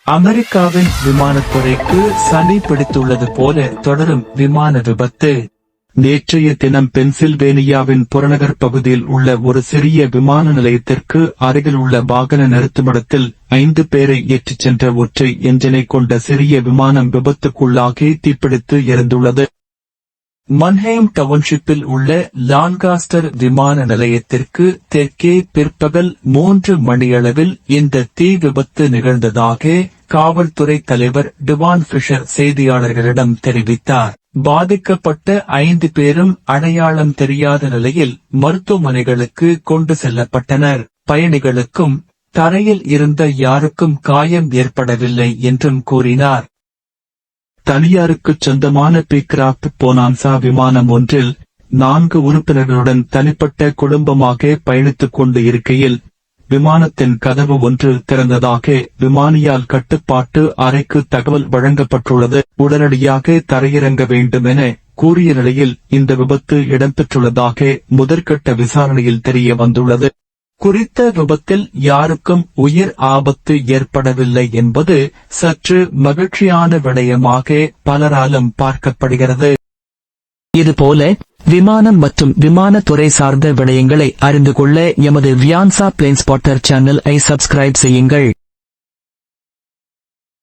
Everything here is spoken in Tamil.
அமெரிக்காவின் விமானத்துறைக்கு சனி பிடித்துள்ளது போல தொடரும் விமான விபத்து. நேற்றைய தினம் பென்சில்வேனியாவின் புறநகர் பகுதியில் உள்ள ஒரு சிறிய விமான நிலையத்திற்கு அருகில் உள்ள வாகன நிறுத்துமிடத்தில் 5 பேரை ஏற்றிச் சென்ற ஒற்றை என்ஜினை கொண்ட சிறிய விமானம் விபத்துக்குள்ளாகி தீப்பிடித்து எரிந்துள்ளது. மன்ஹெய்ம் டவுன்ஷிப்பில் உள்ள லான்காஸ்டர் விமான நிலையத்திற்கு தெற்கே பிற்பகல் 3 மணியளவில் இந்த தீ விபத்து நிகழ்ந்ததாக காவல்துறை தலைவர் டிவான் பிஷர் செய்தியாளர்களிடம் தெரிவித்தார். பாதிக்கப்பட்ட 5 பேரும் அடையாளம் தெரியாத நிலையில் மருத்துவமனைகளுக்கு கொண்டு செல்லப்பட்டனர். பயணிகளுக்கும் தரையில் இருந்த யாருக்கும் காயம் ஏற்படவில்லை என்றும் கூறினார். தனியாருக்குச் சொந்தமான பீக்ராப்ட் போனான்சா விமானம் ஒன்றில் 4 உறுப்பினர்களுடன் தனிப்பட்ட குடும்பமாக பயணித்துக் கொண்டு இருக்கையில் விமானத்தின் கதவு ஒன்று திறந்ததாக விமானியால் கட்டுப்பாட்டு அறைக்கு தகவல் வழங்கப்பட்டுள்ளது. உடனடியாக தரையிறங்க வேண்டும் என கூறிய நிலையில் இந்த விபத்து இடம்பெற்றுள்ளதாக முதற்கட்ட விசாரணையில் தெரிய வந்துள்ளது. குறித்த விபத்தில் யாருக்கும் உயிர் ஆபத்து ஏற்படவில்லை என்பது சற்று மகிழ்ச்சியான விடயமாக பலராலும் பார்க்கப்படுகிறது. இதுபோல விமானம் மற்றும் விமானத்துறை சார்ந்த விடயங்களை அறிந்து கொள்ள எமது வியான்சா பிளேன் ஸ்பாட்டர் சேனலை சப்ஸ்கிரைப் செய்யுங்கள்.